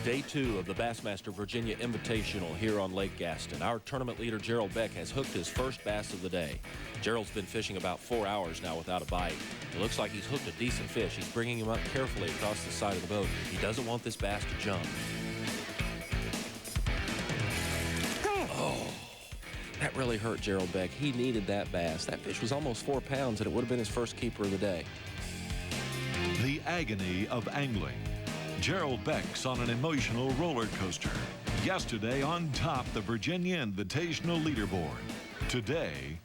Day 2 of the Bassmaster Virginia Invitational here on Lake Gaston. Our tournament leader, Gerald Beck, has hooked his first bass of the day. Gerald's been fishing about 4 hours now without a bite. It looks like he's hooked a decent fish. He's bringing him up carefully across the side of the boat. He doesn't want this bass to jump. Oh, that really hurt Gerald Beck. He needed that bass. That fish was almost 4 pounds, and it would have been his first keeper of the day. The agony of angling. Gerald Beck's on an emotional roller coaster. Yesterday on top the Virginia Invitational leaderboard. Today,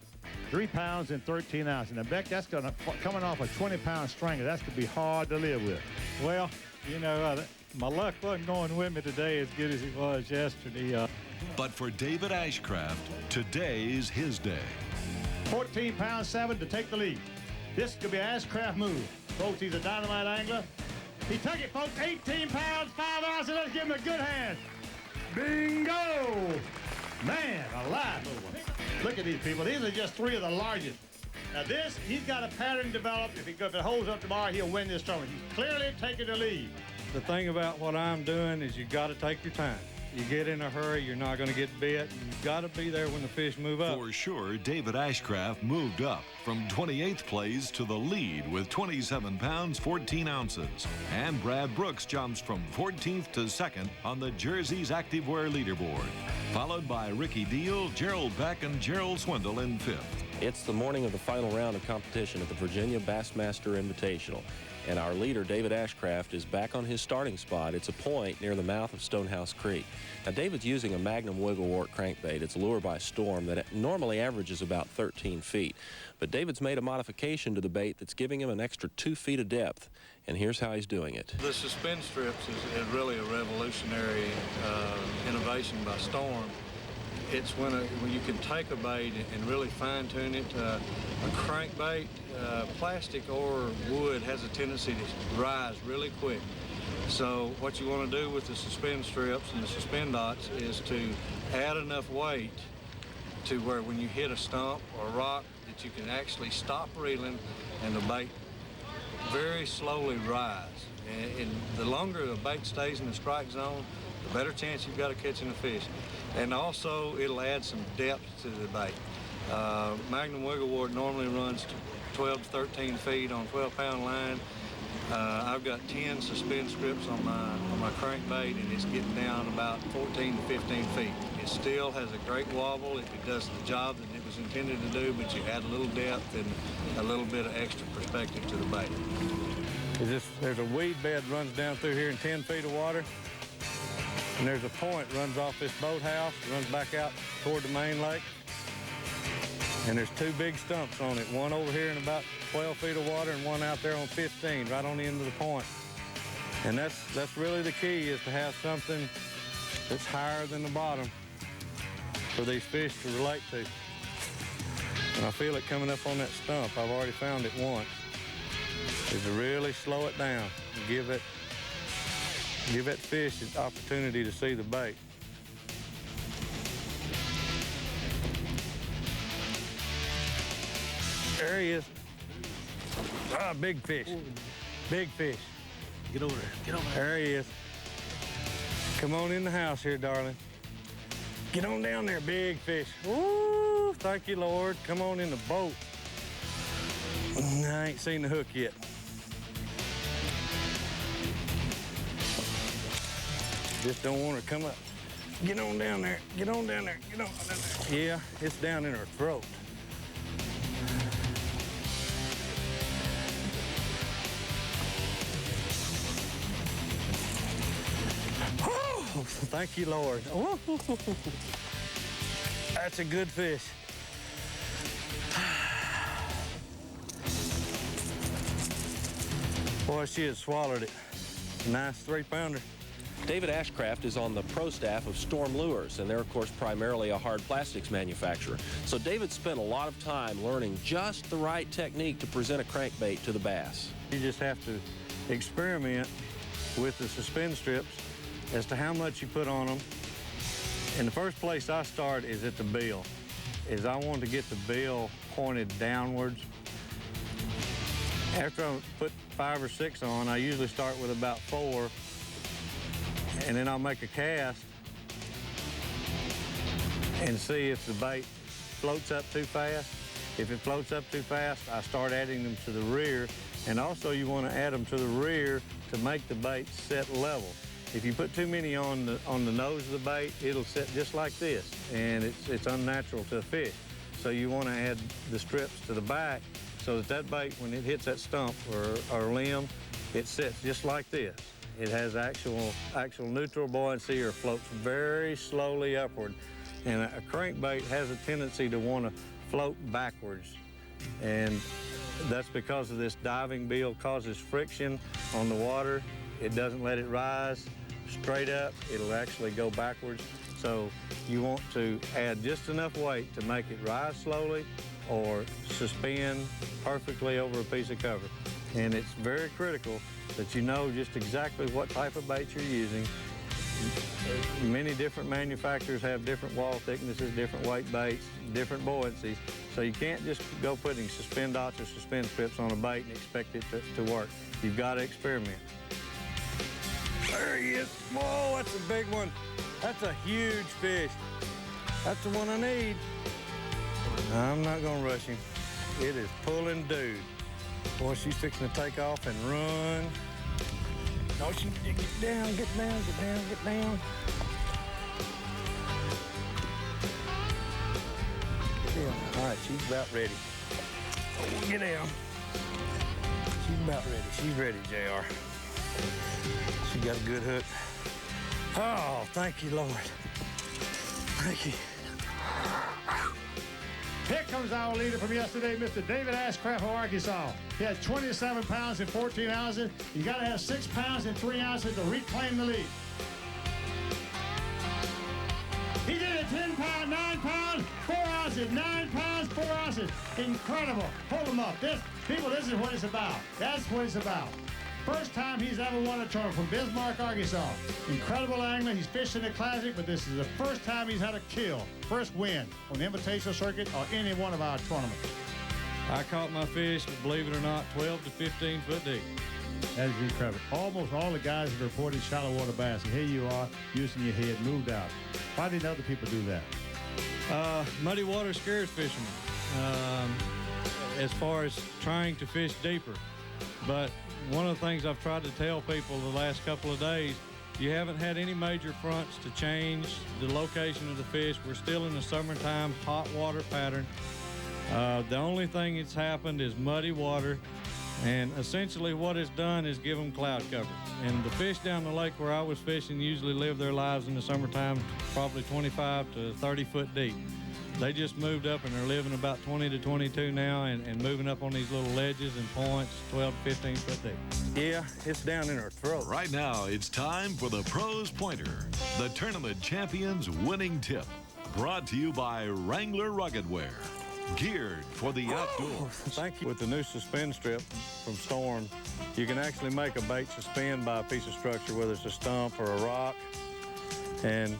3 pounds and 13 ounces. Now, Beck, that's coming off a 20-pound stringer. That's going to be hard to live with. Well, you know, my luck wasn't going with me today as good as it was yesterday. But for David Ashcraft, today's his day. 14 pounds 7 to take the lead. This could be an Ashcraft move. Folks, he's a dynamite angler. He took it, folks. 18 pounds, 5 ounces. Let's give him a good hand. Bingo! Man, alive. Look at these people. These are just 3 of the largest. Now this, he's got a pattern developed. If it holds up tomorrow, he'll win this tournament. He's clearly taking the lead. The thing about what I'm doing is you got to take your time. You get in a hurry, you're not going to get bit. You've got to be there when the fish move up. For sure, David Ashcraft moved up from 28th place to the lead with 27 pounds, 14 ounces. And Brad Brooks jumps from 14th to 2nd on the Jersey's Activewear leaderboard, followed by Ricky Deal, Gerald Beck, and Gerald Swindle in 5th. It's the morning of the final round of competition at the Virginia Bassmaster Invitational. And our leader, David Ashcraft, is back on his starting spot. It's a point near the mouth of Stonehouse Creek. Now, David's using a Magnum Wigglewort crankbait. It's a lure by Storm that normally averages about 13 feet. But David's made a modification to the bait that's giving him an extra 2 feet of depth. And here's how he's doing it. The suspend strips is really a revolutionary innovation by Storm. It's when you can take a bait and really fine-tune it. A crankbait, plastic or wood, has a tendency to rise really quick. So what you want to do with the suspend strips and the suspend dots is to add enough weight to where when you hit a stump or a rock that you can actually stop reeling and the bait very slowly rise. And the longer the bait stays in the strike zone, the better chance you've got of catching a fish. And also, it'll add some depth to the bait. Magnum Wigglewort normally runs 12 to 13 feet on 12-pound line. I've got 10 suspend strips on my crankbait, and it's getting down about 14 to 15 feet. It still has a great wobble. It does the job that it was intended to do, but you add a little depth and a little bit of extra perspective to the bait. There's a weed bed runs down through here in 10 feet of water. And there's a point runs off this boathouse, runs back out toward the main lake. And there's 2 big stumps on it, one over here in about 12 feet of water and one out there on 15, right on the end of the point. And that's really the key, is to have something that's higher than the bottom for these fish to relate to. And I feel it coming up on that stump. I've already found it once. Is to really slow it down and give that fish an opportunity to see the bait. There he is. Ah, big fish. Big fish. Get over there. Get over there. There he is. Come on in the house here, darling. Get on down there, big fish. Woo, thank you, Lord. Come on in the boat. I ain't seen the hook yet. Just don't want her to come up. Get on down there. Get on down there. Get on down there. Yeah, it's down in her throat. Oh, thank you, Lord. Oh, that's a good fish. Boy, she had swallowed it. Nice 3-pounder. David Ashcraft is on the pro staff of Storm Lures, and they're, of course, primarily a hard plastics manufacturer. So David spent a lot of time learning just the right technique to present a crankbait to the bass. You just have to experiment with the suspend strips as to how much you put on them. And the first place I start is at the bill. I want to get the bill pointed downwards. After I put 5 or 6 on, I usually start with about 4 and then I'll make a cast and see if the bait floats up too fast. If it floats up too fast, I start adding them to the rear, and also you want to add them to the rear to make the bait set level. If you put too many on the nose of the bait, it'll set just like this, and it's unnatural to a fish. So you want to add the strips to the back so that bait, when it hits that stump or limb, it sits just like this. It has actual neutral buoyancy or floats very slowly upward. And a crankbait has a tendency to want to float backwards. And that's because of this diving bill causes friction on the water. It doesn't let it rise straight up. It'll actually go backwards. So you want to add just enough weight to make it rise slowly or suspend perfectly over a piece of cover. And it's very critical that you know just exactly what type of bait you're using. Many different manufacturers have different wall thicknesses, different weight baits, different buoyancies. So you can't just go putting suspend dots or suspend strips on a bait and expect it to work. You've got to experiment. There he is. Whoa, that's a big one. That's a huge fish. That's the one I need. I'm not gonna rush him. It is pulling dude. Boy, she's fixing to take off and run. No, she, get down, get down, get down, get down. Get down. All right, she's about ready. Oh, get down. She's about ready. She's ready, JR. She got a good hook. Oh, thank you, Lord. Thank you. Here comes our leader from yesterday, Mr. David Ashcraft of Arkansas. He has 27 pounds and 14 ounces. You got to have 6 pounds and 3 ounces to reclaim the lead. He did it 10 pounds, 9 pounds, 4 ounces, 9 pounds, 4 ounces. Incredible. Hold him up. This is what it's about. That's what it's about. First time he's ever won a tournament from Bismarck, Arkansas. Incredible angler. He's fished in the Classic, but this is the first time he's had a kill. First win on the Invitational Circuit or any one of our tournaments. I caught my fish, believe it or not, 12 to 15 foot deep. That is incredible. Almost all the guys have reported shallow water bass, and here you are using your head, moved out. Why didn't other people do that? Muddy water scares fishermen as far as trying to fish deeper. But one of the things I've tried to tell people the last couple of days, you haven't had any major fronts to change the location of the fish. We're still in the summertime hot water pattern. The only thing that's happened is muddy water, and essentially what it's done is give them cloud cover. And the fish down the lake where I was fishing usually live their lives in the summertime probably 25 to 30 foot deep. They just moved up and they're living about 20 to 22 now and moving up on these little ledges and points 12 to 15 foot deep. Yeah, it's down in her throat. Right now, it's time for the Pros Pointer, the tournament champion's winning tip. Brought to you by Wrangler Rugged Wear, geared for the outdoors. Thank you. With the new suspend strip from Storm, you can actually make a bait suspend by a piece of structure, whether it's a stump or a rock. And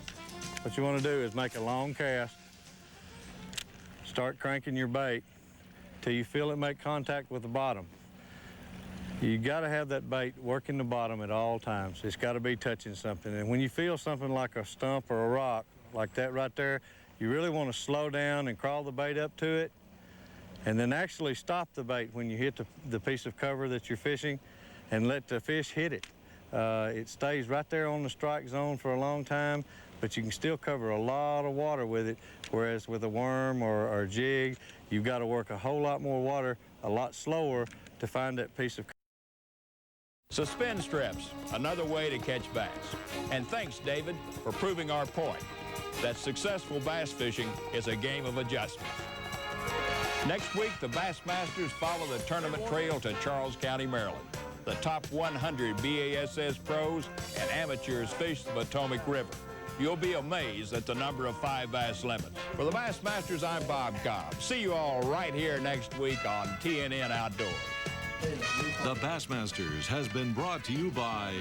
what you want to do is make a long cast. Start cranking your bait till you feel it make contact with the bottom. You got to have that bait working the bottom at all times. It's got to be touching something. And when you feel something like a stump or a rock, like that right there, you really want to slow down and crawl the bait up to it, and then actually stop the bait when you hit the piece of cover that you're fishing and let the fish hit it. It stays right there on the strike zone for a long time, but you can still cover a lot of water with it, whereas with a worm or a jig, you've got to work a whole lot more water, a lot slower to find that piece of cover. Suspend strips, another way to catch bass. And thanks, David, for proving our point that successful bass fishing is a game of adjustment. Next week, the Bassmasters follow the tournament trail to Charles County, Maryland. The top 100 BASS pros and amateurs fish the Potomac River. You'll be amazed at the number of 5 bass limits. For the Bassmasters, I'm Bob Cobb. See you all right here next week on TNN Outdoors. The Bassmasters has been brought to you by